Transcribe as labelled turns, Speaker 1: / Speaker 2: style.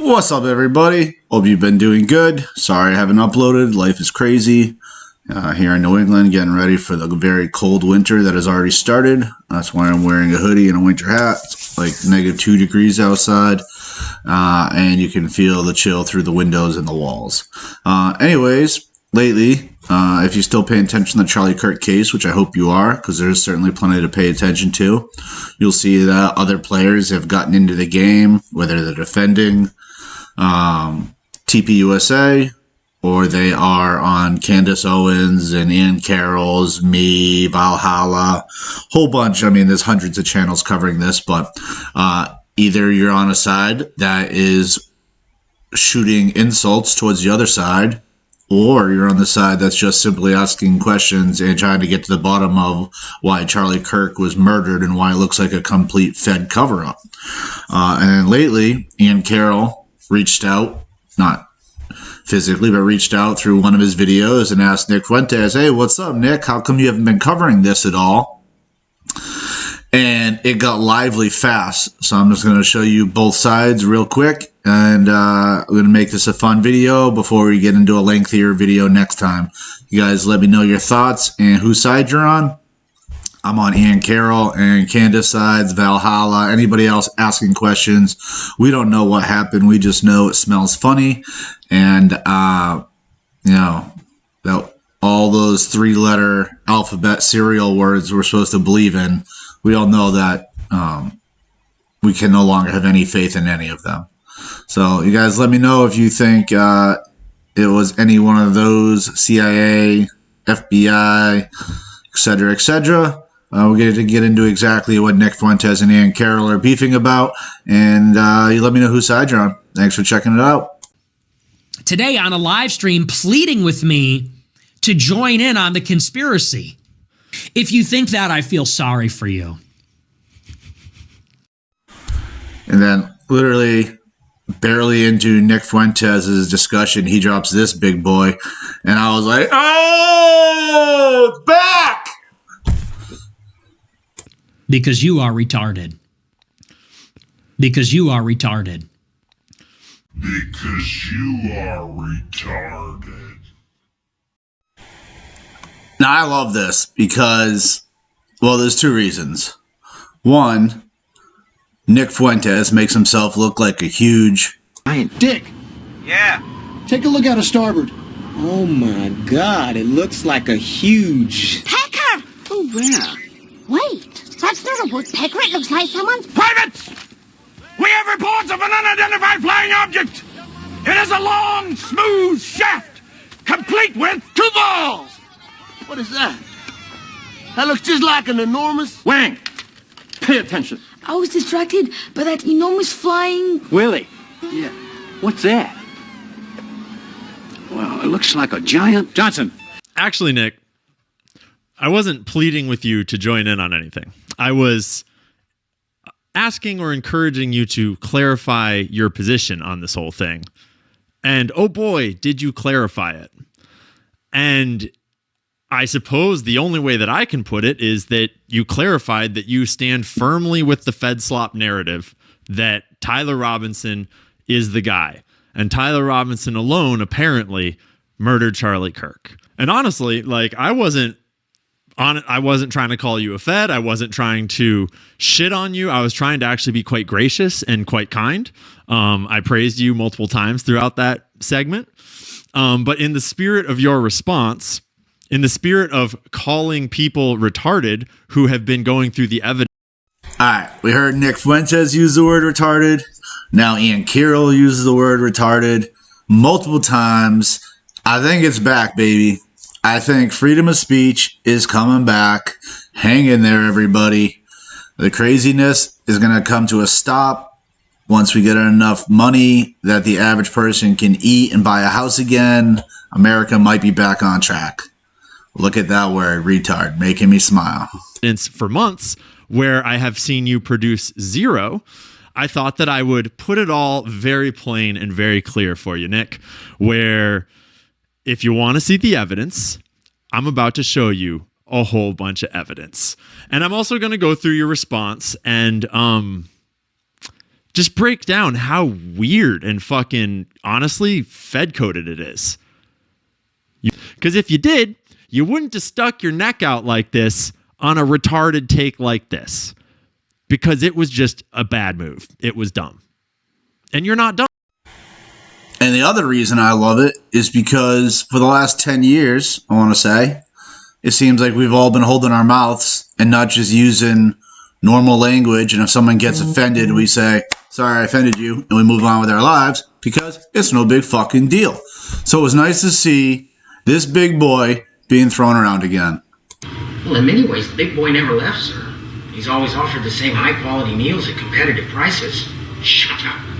Speaker 1: What's up, everybody? Hope you've been doing good. Sorry I haven't uploaded. Life is crazy here in New England, getting ready for the very cold winter that has already started. That's why I'm wearing a hoodie and a winter hat. It's like -2 degrees outside, and you can feel the chill through the windows and the walls. Anyways, lately, if you're still paying attention to the Charlie Kirk case, which I hope you are, because there's certainly plenty to pay attention to, you'll see that other players have gotten into the game, whether they're defending TPUSA or they are on Candace Owens and Ian Carroll's, me, Valhalla, whole bunch. I mean, there's hundreds of channels covering this, but either you're on a side that is shooting insults towards the other side, or you're on the side that's just simply asking questions and trying to get to the bottom of why Charlie Kirk was murdered and why it looks like a complete Fed cover-up. And lately, Ian Carroll reached out, not physically, but reached out through one of his videos and asked Nick Fuentes, "Hey, what's up, Nick? How come you haven't been covering this at all?" And it got lively fast. So I'm just going to show you both sides real quick. And I'm going to make this a fun video before we get into a lengthier video next time. You guys let me know your thoughts and whose side you're on. I'm on Ian Carroll and Candace sides, Valhalla, anybody else asking questions. We don't know what happened. We just know it smells funny. And, you know, that all those 3-letter alphabet cereal words we're supposed to believe in, we all know that we can no longer have any faith in any of them. So you guys let me know if you think it was any one of those, CIA, FBI, etc., etc. We're going to get into exactly what Nick Fuentes and Ian Carroll are beefing about, and you let me know whose side you're on. Thanks for checking it out.
Speaker 2: Today on a live stream pleading with me to join in on the conspiracy. If you think that, I feel sorry for you.
Speaker 1: And then literally barely into Nick Fuentes' discussion, he drops this big boy, and I was like, oh, it's back!
Speaker 2: Because you are retarded. Because you are retarded.
Speaker 3: Because you are retarded.
Speaker 1: Now, I love this because, well, there's two reasons. One, Nick Fuentes makes himself look like a huge...
Speaker 4: Dick!
Speaker 5: Yeah?
Speaker 4: Take a look out of starboard. Oh my God, it looks like a huge...
Speaker 6: Pecker!
Speaker 4: Oh, where?
Speaker 6: Wait, that's not a woodpecker. It looks like someone's...
Speaker 5: Privates! We have reports of an unidentified flying object! It is a long, smooth shaft, complete with 2 balls!
Speaker 4: What is that? That looks just like an enormous...
Speaker 5: Wang! Pay attention.
Speaker 6: I was distracted by that enormous flying...
Speaker 7: Willie. Yeah. What's that? Well, it looks like a giant...
Speaker 5: Johnson.
Speaker 8: Actually, Nick, I wasn't pleading with you to join in on anything. I was asking or encouraging you to clarify your position on this whole thing. And oh boy, did you clarify it. And I suppose the only way that I can put it is that you clarified that you stand firmly with the Fed slop narrative that Tyler Robinson is the guy. And Tyler Robinson alone apparently murdered Charlie Kirk. And honestly, like, I wasn't trying to call you a Fed. I wasn't trying to shit on you. I was trying to actually be quite gracious and quite kind. I praised you multiple times throughout that segment. But in the spirit of your response, in the spirit of calling people retarded who have been going through the evidence.
Speaker 1: All right, we heard Nick Fuentes use the word retarded. Now Ian Carroll uses the word retarded multiple times. I think it's back, baby. I think freedom of speech is coming back. Hang in there, everybody. The craziness is going to come to a stop once we get enough money that the average person can eat and buy a house again. America might be back on track. Look at that word, retard, making me smile.
Speaker 8: For months, where I have seen you produce zero, I thought that I would put it all very plain and very clear for you, Nick, where if you want to see the evidence, I'm about to show you a whole bunch of evidence. And I'm also going to go through your response and just break down how weird and fucking honestly fed-coded it is. Because if you did, you wouldn't have stuck your neck out like this on a retarded take like this. Because it was just a bad move. It was dumb. And you're not dumb.
Speaker 1: And the other reason I love it is because for the last 10 years, I want to say, it seems like we've all been holding our mouths and not just using normal language. And if someone gets offended, we say, sorry, I offended you. And we move on with our lives because it's no big fucking deal. So it was nice to see this big boy being thrown around again.
Speaker 9: Well, in many ways, the big boy never left, sir. He's always offered the same high-quality meals at competitive prices. Shut up.